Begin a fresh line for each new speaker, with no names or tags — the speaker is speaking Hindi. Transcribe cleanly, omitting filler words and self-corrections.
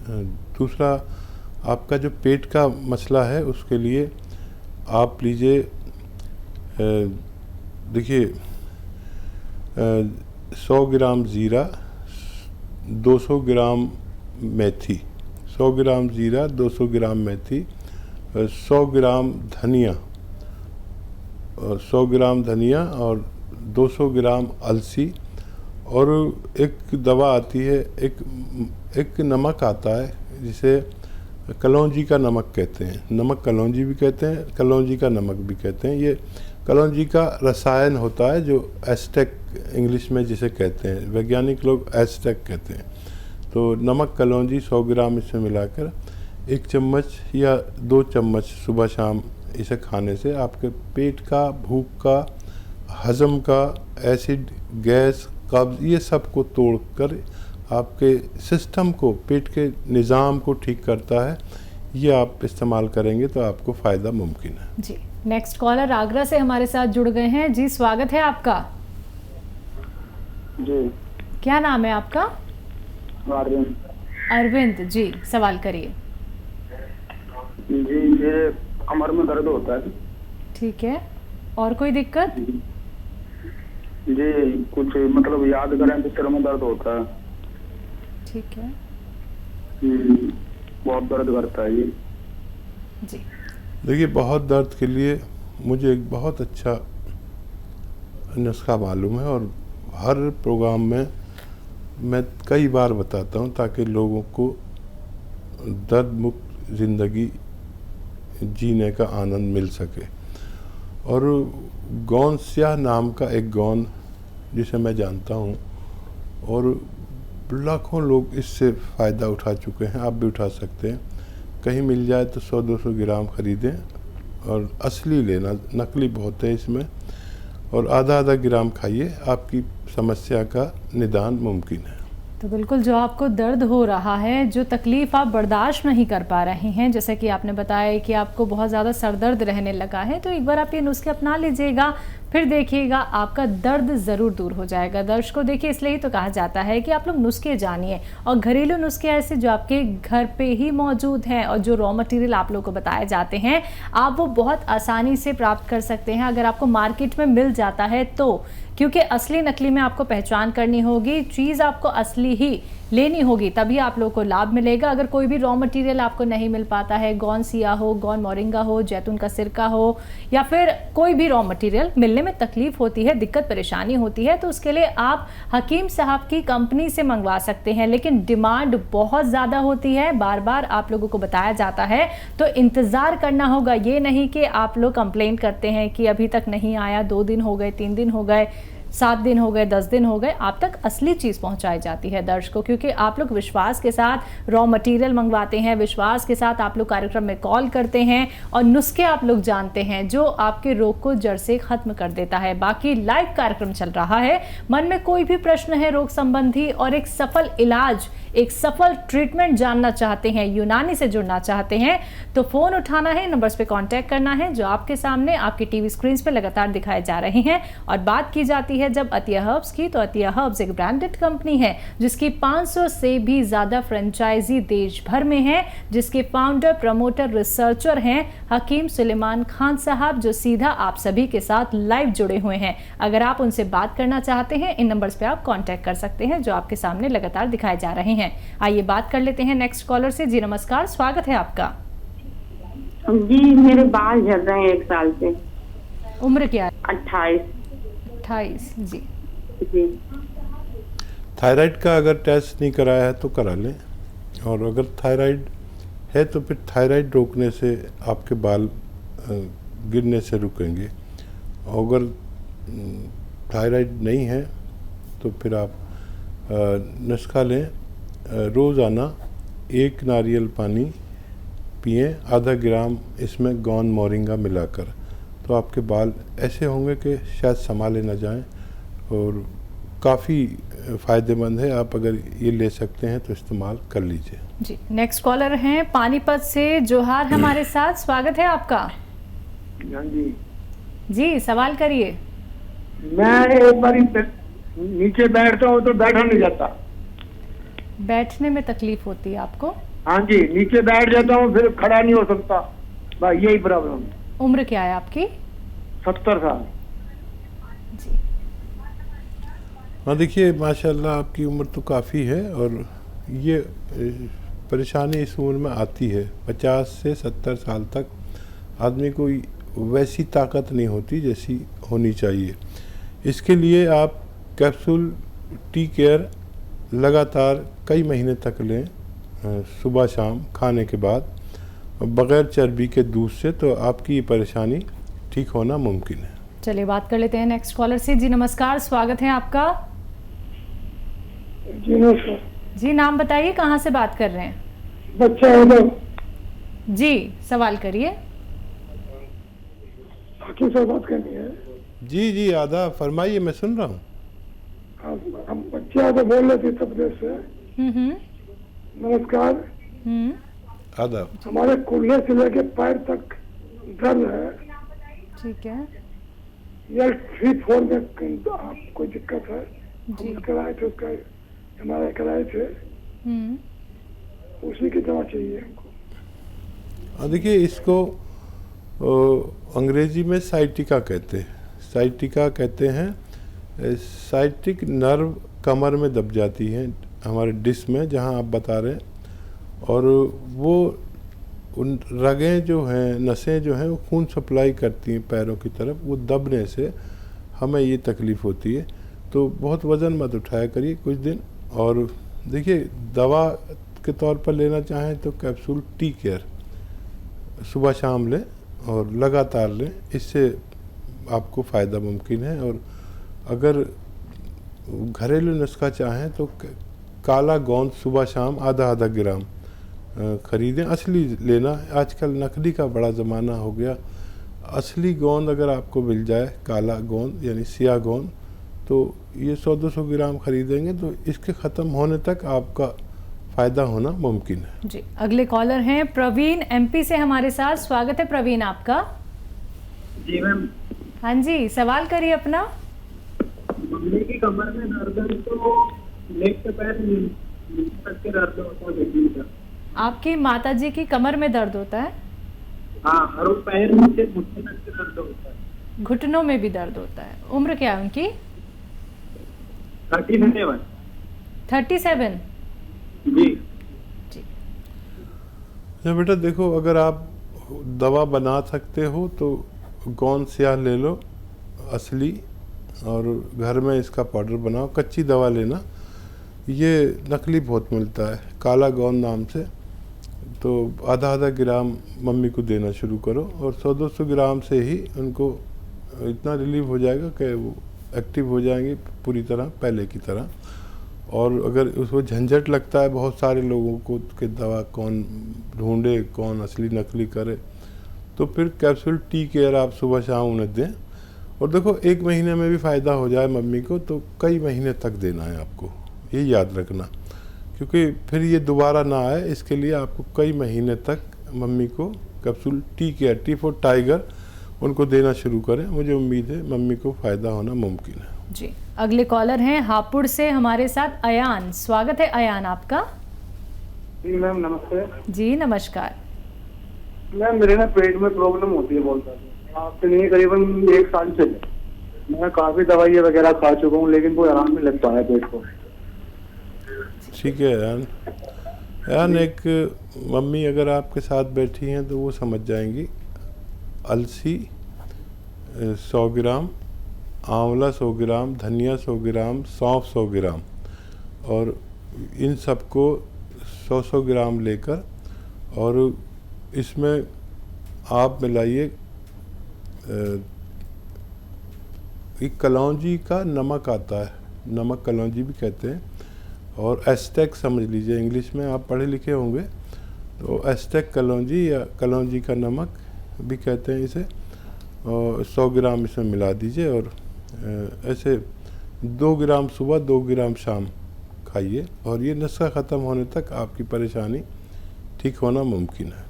दूसरा, आपका जो पेट का मसला है उसके लिए आप लीजिए, देखिए 100 ग्राम ज़ीरा, 200 ग्राम मेथी, 100 ग्राम ज़ीरा, 200 ग्राम मेथी, 100 ग्राम धनिया, 100 ग्राम धनिया और 200 ग्राम अलसी, और एक दवा आती है, एक नमक आता है जिसे कलौंजी का नमक कहते हैं। नमक कलौंजी भी कहते हैं, कलौंजी का नमक भी कहते हैं। ये कलौंजी का रसायन होता है जो एस्टेक इंग्लिश में जिसे कहते हैं, वैज्ञानिक लोग एस्टेक कहते हैं। तो नमक कलौंजी 100 ग्राम इसमें मिलाकर 1 चम्मच या 2 चम्मच सुबह शाम इसे खाने से आपके पेट का, भूख का, हजम का, एसिड, गैस, कब्ज़, ये सब को तोड़कर आपके सिस्टम को, पेट के निज़ाम को ठीक करता है। ये आप इस्तेमाल करेंगे तो आपको फ़ायदा मुमकिन है।
जी, नेक्स्ट कॉलर आगरा से हमारे साथ जुड़ गए हैं। जी, स्वागत है आपका।
जी,
क्या नाम है आपका?
अरविंद।
अरविंद जी, सवाल करिए।
जी, ये कमर में दर्द होता है।
ठीक है, और कोई दिक्कत?
जी, कुछ मतलब याद करें तो सिर में दर्द होता है।
ठीक है
बहुत दर्द करता है ये।
जी,
देखिए, बहुत दर्द के लिए मुझे एक बहुत अच्छा नुस्खा मालूम है और हर प्रोग्राम में मैं कई बार बताता हूँ ताकि लोगों को दर्द मुक्त ज़िंदगी जीने का आनंद मिल सके। और गौन स्याह नाम का एक गौन जिसे मैं जानता हूँ, और लाखों लोग इससे फ़ायदा उठा चुके हैं, आप भी उठा सकते हैं। कहीं मिल जाए तो 100-200 ग्राम ख़रीदें और असली लेना, नकली बहुत है इसमें, और आधा ग्राम खाइए, आपकी समस्या का निदान मुमकिन है।
तो बिल्कुल, जो आपको दर्द हो रहा है, जो तकलीफ़ आप बर्दाश्त नहीं कर पा रहे हैं, जैसे कि आपने बताया कि आपको बहुत ज़्यादा सर दर्द रहने लगा है, तो एक बार आप ये नुस्खे अपना लीजिएगा, फिर देखिएगा आपका दर्द ज़रूर दूर हो जाएगा। दर्शकों, देखिए, इसलिए ही तो कहा जाता है कि आप लोग नुस्खे जानिए, और घरेलू नुस्खे ऐसे जो आपके घर पे ही मौजूद हैं और जो रॉ मटेरियल आप लोग को बताए जाते हैं, आप वो बहुत आसानी से प्राप्त कर सकते हैं अगर आपको मार्केट में मिल जाता है तो। क्योंकि असली नकली में आपको पहचान करनी होगी, चीज़ आपको असली ही लेनी होगी, तभी आप लोगों को लाभ मिलेगा। अगर कोई भी रॉ मटेरियल आपको नहीं मिल पाता है, गौन सिया हो, गौन मोरिंगा हो, जैतून का सिरका हो, या फिर कोई भी रॉ मटेरियल मिलने में तकलीफ होती है, दिक्कत परेशानी होती है, तो उसके लिए आप हकीम साहब की कंपनी से मंगवा सकते हैं। लेकिन डिमांड बहुत ज़्यादा होती है, बार बार आप लोगों को बताया जाता है, तो इंतज़ार करना होगा। ये नहीं कि आप लोग कंप्लेन करते हैं कि अभी तक नहीं आया, 2 दिन हो गए, 3 दिन हो गए, 7 दिन हो गए, 10 दिन हो गए, आप तक असली चीज़ पहुंचाई जाती है दर्शकों। क्योंकि आप लोग विश्वास के साथ रॉ मटेरियल मंगवाते हैं, विश्वास के साथ आप लोग कार्यक्रम में कॉल करते हैं और नुस्खे आप लोग जानते हैं जो आपके रोग को जड़ से खत्म कर देता है। बाकी लाइव कार्यक्रम चल रहा है, मन में कोई भी प्रश्न है रोग संबंधी और एक सफल इलाज, एक सफल ट्रीटमेंट जानना चाहते हैं, यूनानी से जुड़ना चाहते हैं, तो फोन उठाना है, नंबर्स पे कांटेक्ट करना है जो आपके सामने आपकी टीवी स्क्रीन पे लगातार दिखाए जा रहे हैं। और बात की जाती है जब अतिया हर्ब्स की, तो अतिया हर्ब्स एक ब्रांडेड कंपनी है जिसकी 500 से भी ज्यादा फ्रेंचाइजी देश भर में है, जिसके फाउंडर, प्रमोटर, रिसर्चर हैं हकीम सुलेमान खान साहब, जो सीधा आप सभी के साथ लाइव जुड़े हुए हैं। अगर आप उनसे बात करना चाहते हैं, इन नंबर्स पे आप कांटेक्ट कर सकते हैं जो आपके सामने लगातार दिखाए जा रहे हैं। आइए बात कर लेते हैं नेक्स्ट कॉलर से। जी नमस्कार, स्वागत है आपका।
जी, मेरे बाल झड़ रहे हैं 1 साल से।
उम्र क्या है?
28।
जी
जी।
थायराइड का अगर टेस्ट नहीं कराया है तो करा लें, और अगर थायराइड है तो फिर थायराइड रोकने से आपके बाल गिरने से रुकेंगे। अगर थायराइड नहीं है तो फिर आप नुस्खा लें, रोज़ाना 1 नारियल पानी पिएं, आधा ग्राम इसमें गौन मोरिंगा मिलाकर, तो आपके बाल ऐसे होंगे कि शायद संभाले न जाएं और काफ़ी फ़ायदेमंद है। आप अगर ये ले सकते हैं तो इस्तेमाल कर लीजिए।
जी, नेक्स्ट कॉलर हैं पानीपत से जोहार हमारे साथ, स्वागत है आपका। जी, सवाल करिए।
मैं एक बार नीचे बैठता हूँ तो बैठा नहीं जाता।
बैठने में तकलीफ होती है आपको?
हाँ जी, नीचे बैठ जाता हूँ फिर खड़ा नहीं हो सकता, बस यही प्रॉब्लम।
उम्र क्या है आपकी?
70 साल।
जी।
हाँ देखिए, माशाल्लाह आपकी उम्र तो काफ़ी है और ये परेशानी इस उम्र में आती है। 50 से 70 साल तक आदमी को वैसी ताकत नहीं होती जैसी होनी चाहिए। इसके लिए आप कैप्सूल टी केयर लगातार कई महीने तक लें, सुबह शाम खाने के बाद, बग़ैर चर्बी के दूध से, तो आपकी ये परेशानी ठीक होना मुमकिन है।
चलिए बात कर लेते हैं नेक्स्ट कॉलर से। जी नमस्कार, स्वागत है आपका।
जी नमस्कार
जी नाम बताइए, कहाँ से बात कर रहे हैं?
बच्चा है
जी सवाल करिए।
किससे बात करनी है?
जी जी आधा फरमाइए, मैं सुन रहा हूँ।
हम बच्चे आधा बोल रहे थे तबले से। नमस्कार।
आधा
हमारे कुल्ले से लेके पैर तक दर्द है।
ठीक है
ये 3-4 में कोई दिक्कत है?
जी।
हम कराए थे, उसका हमारे कराए थे, उसी की दवा चाहिए हमको।
देखिए, इसको अंग्रेजी में साइटिका कहते हैं। साइटिका कहते हैं, साइटिक नर्व कमर में दब जाती है, हमारे डिस्क में, जहां आप बता रहे हैं, और वो उन रगें जो हैं, नसें जो हैं, वो खून सप्लाई करती हैं पैरों की तरफ, वो दबने से हमें ये तकलीफ़ होती है। तो बहुत वज़न मत उठाया करिए कुछ दिन, और देखिए दवा के तौर पर लेना चाहें तो कैप्सूल टी केयर सुबह शाम लें और लगातार लें, इससे आपको फ़ायदा मुमकिन है। और अगर घरेलू नुस्खा चाहें तो काला गोंद सुबह शाम आधा ग्राम ख़रीदें। असली लेना, आजकल नकली का बड़ा ज़माना हो गया। असली गोंद अगर आपको मिल जाए, काला गोंद यानी सिया गोंद, तो ये 100-200 ग्राम ख़रीदेंगे तो इसके ख़त्म होने तक आपका फ़ायदा होना मुमकिन है।
जी अगले कॉलर हैं प्रवीण एमपी से हमारे साथ। स्वागत है प्रवीण आपका।
जी मैम।
हाँ जी सवाल करिए अपना।
मम्मी की कमर में दर्द है तो लेग से पैर तक के दर्द होता है।
आपकी माताजी की कमर में दर्द होता है?
हाँ, और पैर नीचे घुटने तक के दर्द होता है।
घुटनों में भी दर्द होता है। उम्र क्या है उनकी?
37।
37?
जी।
अच्छा बेटा देखो, अगर आप दवा बना सकते हो तो गोंद स्याह ले लो असली, और घर में इसका पाउडर बनाओ। कच्ची दवा लेना, ये नकली बहुत मिलता है काला गोंद नाम से, तो आधा ग्राम मम्मी को देना शुरू करो, और 100-200 ग्राम से ही उनको इतना रिलीफ हो जाएगा कि वो एक्टिव हो जाएंगे पूरी तरह पहले की तरह। और अगर उसको झंझट लगता है बहुत सारे लोगों को कि दवा कौन ढूंढे, कौन असली नकली करे, तो फिर कैप्सूल टी केयर आप सुबह शाम उन्हें दें। और देखो, 1 महीने में भी फ़ायदा हो जाए मम्मी को तो कई महीने तक देना है आपको, ये याद रखना, क्योंकि फिर ये दोबारा ना आए, इसके लिए आपको कई महीने तक मम्मी को capsule tea care, T for tiger, उनको देना शुरू करें। मुझे उम्मीद है मम्मी को फ़ायदा होना मुमकिन है।
जी अगले कॉलर हैं हापुड़ से हमारे साथ अयान। स्वागत है अयान आपका।
जी मैम नमस्ते।
जी नमस्कार।
मैम मेरे ना पेट में प्रॉब्लम होती है बहुत ज़्यादा, आपसे नहीं करीबन 1 साल से। मैं काफ़ी दवाइयाँ वगैरह खा चुका हूँ लेकिन कोई आराम नहीं लगता है पेट को। ठीक
है यान एक मम्मी अगर आपके साथ बैठी हैं तो वो समझ जाएंगी। अलसी 100 ग्राम, आंवला 100 ग्राम, धनिया 100 ग्राम, सौंफ 100 ग्राम, और इन सबको 100 ग्राम लेकर, और इसमें आप मिलाइए एक कलौंजी का नमक आता है, नमक कलौंजी भी कहते हैं, और एस्टेक समझ लीजिए, इंग्लिश में आप पढ़े लिखे होंगे तो एस्टेक कलौंजी या कलौंजी का नमक भी कहते हैं इसे, और 100 ग्राम इसमें मिला दीजिए, और ऐसे 2 ग्राम सुबह 2 ग्राम शाम खाइए, और ये नुस्खा ख़त्म होने तक आपकी परेशानी ठीक होना मुमकिन है।